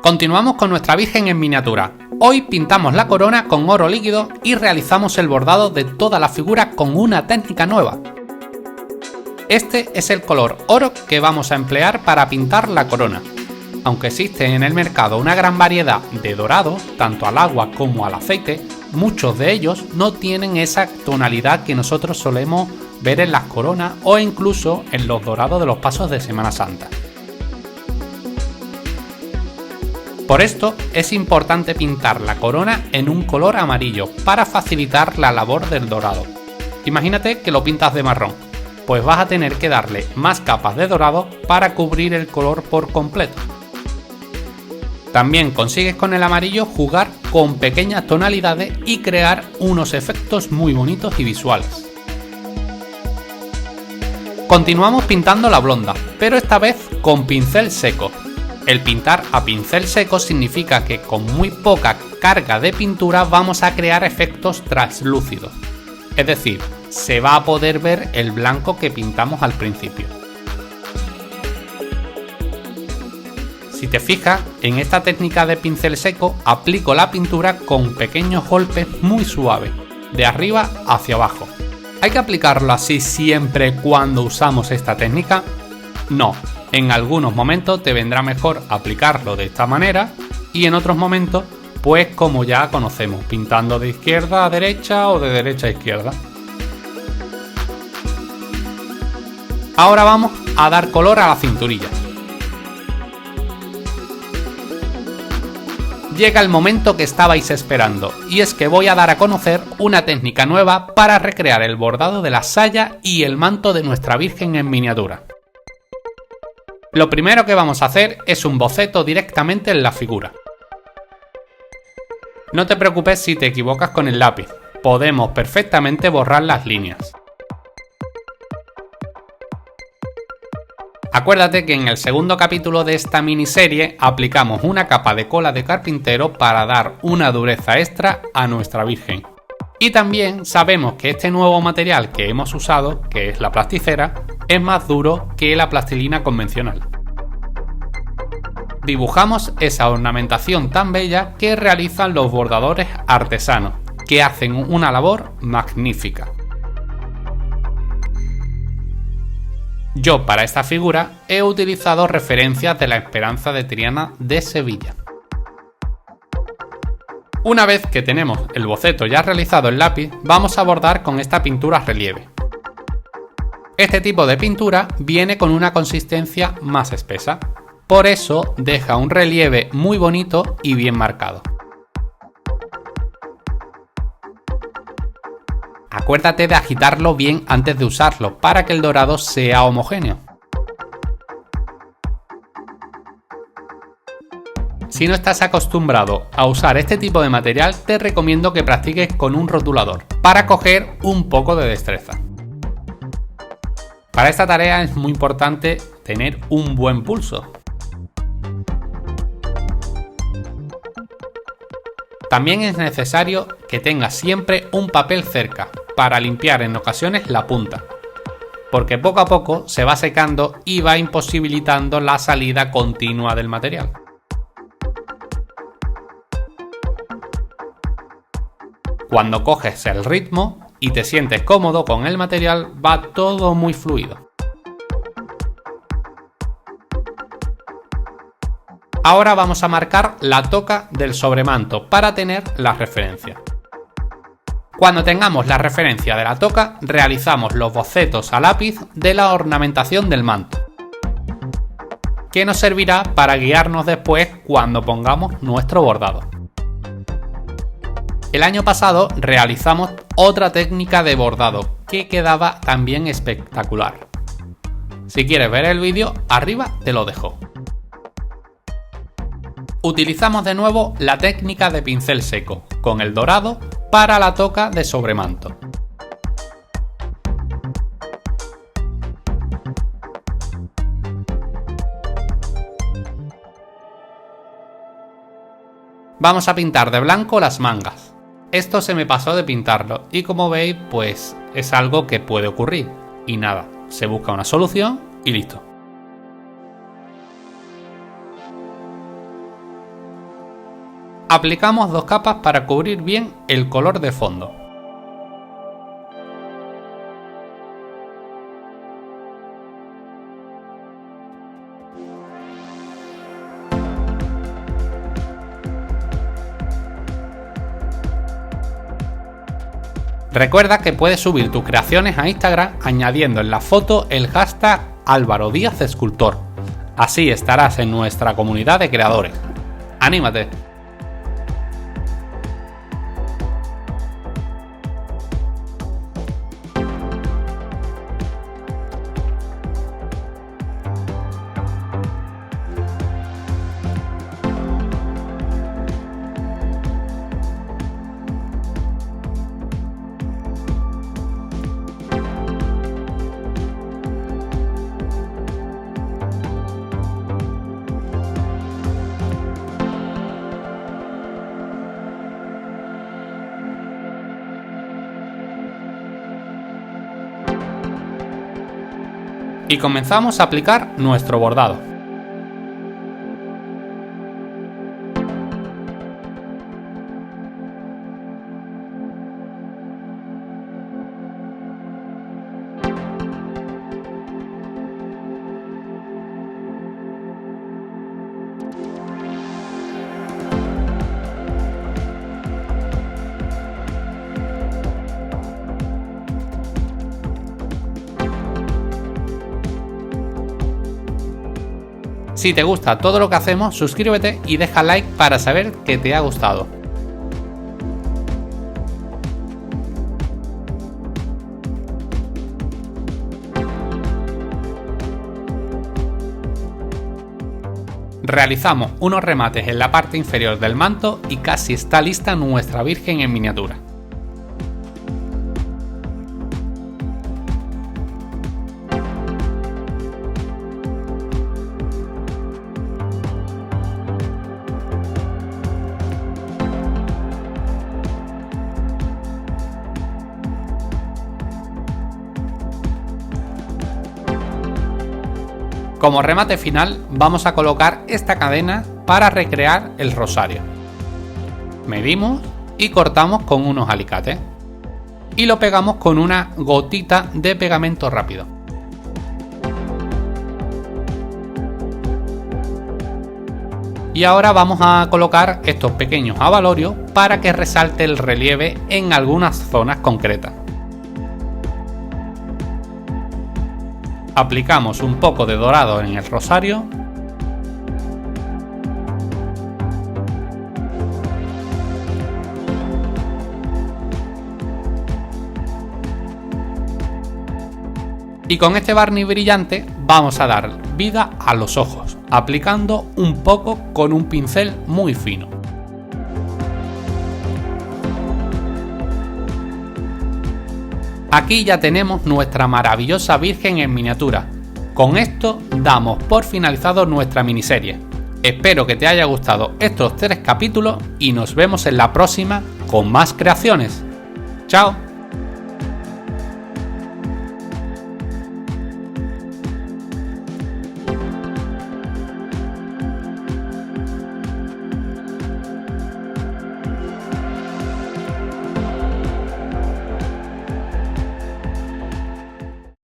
Continuamos con nuestra Virgen en miniatura. Hoy pintamos la corona con oro líquido y realizamos el bordado de toda la figura con una técnica nueva. Este es el color oro que vamos a emplear para pintar la corona. Aunque existe en el mercado una gran variedad de dorados, tanto al agua como al aceite, muchos de ellos no tienen esa tonalidad que nosotros solemos ver en las coronas o incluso en los dorados de los pasos de Semana Santa. Por esto es importante pintar la corona en un color amarillo para facilitar la labor del dorado. Imagínate que lo pintas de marrón, pues vas a tener que darle más capas de dorado para cubrir el color por completo. También consigues con el amarillo jugar con pequeñas tonalidades y crear unos efectos muy bonitos y visuales. Continuamos pintando la blonda, pero esta vez con pincel seco. El pintar a pincel seco significa que con muy poca carga de pintura vamos a crear efectos translúcidos. Es decir, se va a poder ver el blanco que pintamos al principio. Si te fijas, en esta técnica de pincel seco aplico la pintura con pequeños golpes muy suaves, de arriba hacia abajo. ¿Hay que aplicarlo así siempre cuando usamos esta técnica? No, en algunos momentos te vendrá mejor aplicarlo de esta manera y en otros momentos, pues como ya conocemos, pintando de izquierda a derecha o de derecha a izquierda. Ahora vamos a dar color a la cinturilla. Llega el momento que estabais esperando, y es que voy a dar a conocer una técnica nueva para recrear el bordado de la saya y el manto de nuestra Virgen en miniatura. Lo primero que vamos a hacer es un boceto directamente en la figura. No te preocupes si te equivocas con el lápiz, podemos perfectamente borrar las líneas. Acuérdate que en el segundo capítulo de esta miniserie aplicamos una capa de cola de carpintero para dar una dureza extra a nuestra Virgen. Y también sabemos que este nuevo material que hemos usado, que es la plasticera, es más duro que la plastilina convencional. Dibujamos esa ornamentación tan bella que realizan los bordadores artesanos, que hacen una labor magnífica. Yo para esta figura he utilizado referencias de la Esperanza de Triana de Sevilla. Una vez que tenemos el boceto ya realizado en lápiz, vamos a bordar con esta pintura relieve. Este tipo de pintura viene con una consistencia más espesa, por eso deja un relieve muy bonito y bien marcado. Acuérdate de agitarlo bien antes de usarlo para que el dorado sea homogéneo. Si no estás acostumbrado a usar este tipo de material, te recomiendo que practiques con un rotulador para coger un poco de destreza. Para esta tarea es muy importante tener un buen pulso. También es necesario que tengas siempre un papel cerca para limpiar en ocasiones la punta, porque poco a poco se va secando y va imposibilitando la salida continua del material. Cuando coges el ritmo y te sientes cómodo con el material, va todo muy fluido. Ahora vamos a marcar la toca del sobremanto para tener la referencia. Cuando tengamos la referencia de la toca, realizamos los bocetos a lápiz de la ornamentación del manto, que nos servirá para guiarnos después cuando pongamos nuestro bordado. El año pasado realizamos otra técnica de bordado que quedaba también espectacular. Si quieres ver el vídeo, arriba te lo dejo. Utilizamos de nuevo la técnica de pincel seco con el dorado para la toca de sobremanto. Vamos a pintar de blanco las mangas. Esto se me pasó de pintarlo y como veis, pues es algo que puede ocurrir. Y nada, se busca una solución y listo. Aplicamos 2 capas para cubrir bien el color de fondo. Recuerda que puedes subir tus creaciones a Instagram añadiendo en la foto el hashtag Álvaro Díaz Escultor. Así estarás en nuestra comunidad de creadores. ¡Anímate! Y comenzamos a aplicar nuestro bordado. Si te gusta todo lo que hacemos, suscríbete y deja like para saber que te ha gustado. Realizamos unos remates en la parte inferior del manto y casi está lista nuestra Virgen en miniatura. Como remate final vamos a colocar esta cadena para recrear el rosario. Medimos y cortamos con unos alicates. Y lo pegamos con una gotita de pegamento rápido. Y ahora vamos a colocar estos pequeños abalorios para que resalte el relieve en algunas zonas concretas. Aplicamos un poco de dorado en el rosario y con este barniz brillante vamos a dar vida a los ojos, aplicando un poco con un pincel muy fino. Aquí ya tenemos nuestra maravillosa Virgen en miniatura. Con esto damos por finalizado nuestra miniserie. Espero que te haya gustado estos 3 capítulos y nos vemos en la próxima con más creaciones. ¡Chao!